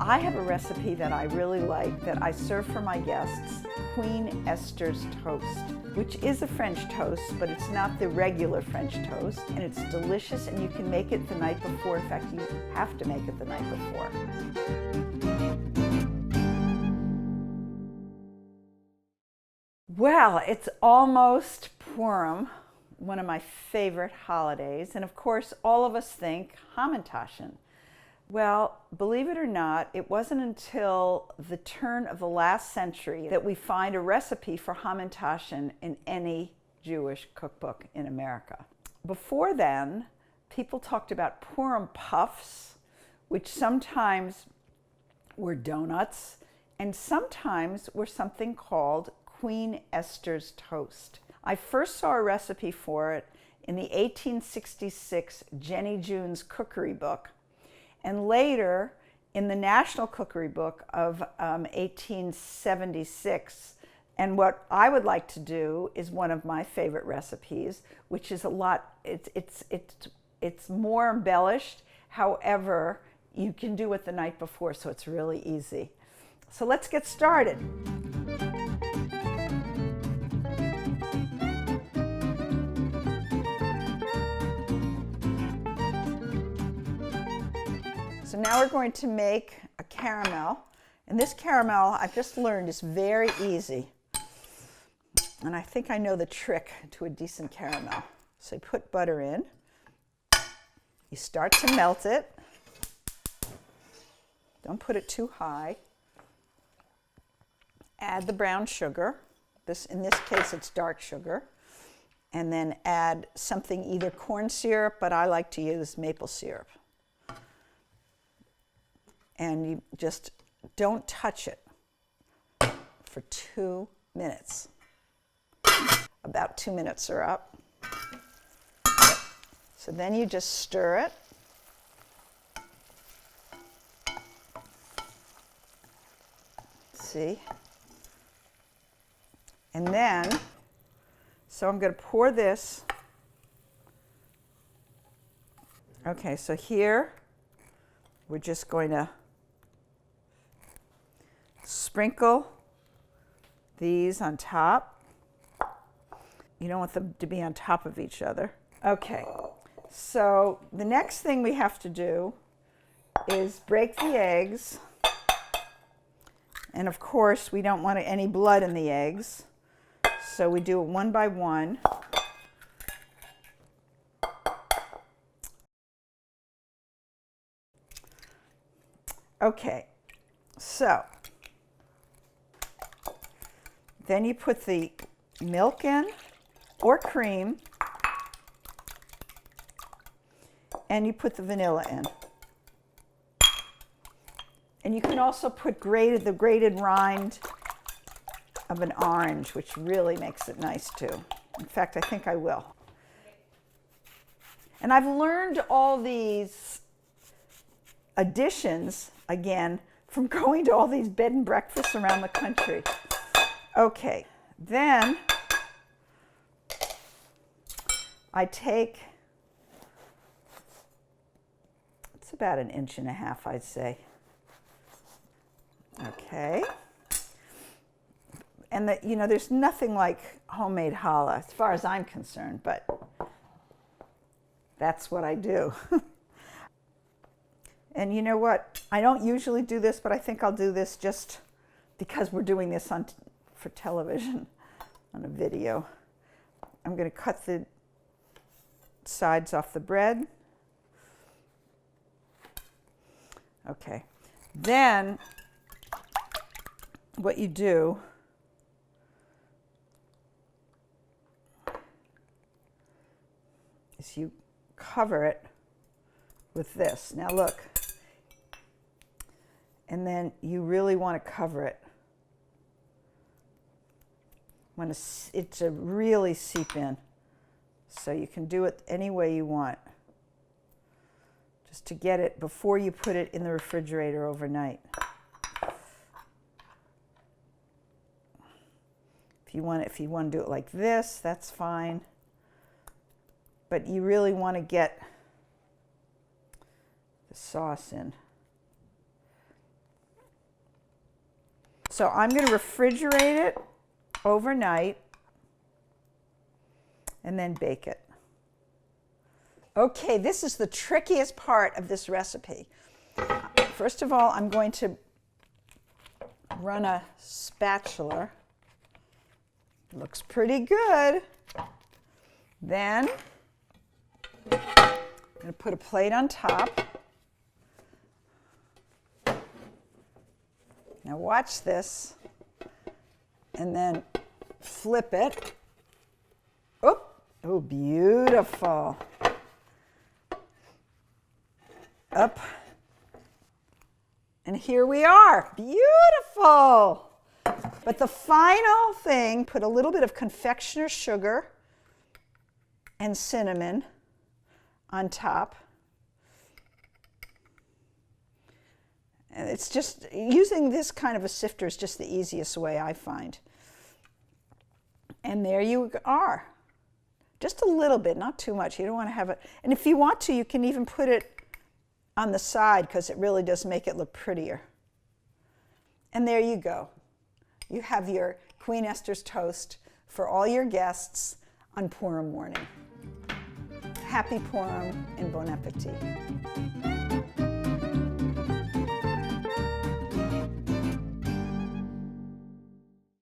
I have a recipe that I really like that I serve for my guests, Queen Esther's toast, which is a French toast, but it's not the regular French toast, and it's delicious, and you can make it the night before. In fact, you have to make it the night before. Well, it's almost Purim, one of my favorite holidays, and of course, all of us think Hamantaschen. Well, believe it or not, it wasn't until the turn of the last century that we find a recipe for Hamantaschen in any Jewish cookbook in America. Before then, people talked about Purim puffs, which sometimes were donuts, and sometimes were something called Queen Esther's toast. I first saw a recipe for it in the 1866 Jenny June's cookery book, and later in the National Cookery Book of 1876. And what I would like to do is one of my favorite recipes, which is it's more embellished. However, you can do it the night before, so it's really easy. So let's get started. So now we're going to make a caramel. And this caramel, I've just learned, is very easy. And I think I know the trick to a decent caramel. So you put butter in. You start to melt it. Don't put it too high. Add the brown sugar. In this case, it's dark sugar. And then add something, either corn syrup, but I like to use maple syrup. And you just don't touch it for 2 minutes. About 2 minutes are up. So then you just stir it. See? And then, so I'm going to pour this. Okay, so here we're just going to sprinkle these on top. You don't want them to be on top of each other. Okay, so the next thing we have to do is break the eggs. And of course, we don't want any blood in the eggs. So we do it one by one. Okay, so then you put the milk in, or cream, and you put the vanilla in. And you can also put the grated rind of an orange, which really makes it nice too. In fact, I think I will. And I've learned all these additions, again, from going to all these bed and breakfasts around the country. Okay, then I take, it's about 1.5 inches, I'd say. Okay. And there's nothing like homemade challah as far as I'm concerned, but that's what I do. And you know what? I don't usually do this, but I think I'll do this just because we're doing this for television, on a video. I'm going to cut the sides off the bread. Okay. Then what you do is you cover it with this. Now look. And then you really want to cover it. When it to really seep in. So you can do it any way you want. Just to get it before you put it in the refrigerator overnight. If you want to do it like this, that's fine. But you really want to get the sauce in. So I'm going to refrigerate it overnight and then bake it. Okay, this is the trickiest part of this recipe. First of all, I'm going to run a spatula. Looks pretty good. Then I'm going to put a plate on top. Now watch this. And then flip it. Oh, beautiful. Up. And here we are. Beautiful. But the final thing, put a little bit of confectioner's sugar and cinnamon on top. And it's just, using this kind of a sifter is just the easiest way I find. And there you are. Just a little bit, not too much. You don't want to have it. And if you want to, you can even put it on the side because it really does make it look prettier. And there you go. You have your Queen Esther's toast for all your guests on Purim morning. Happy Purim and bon appetit.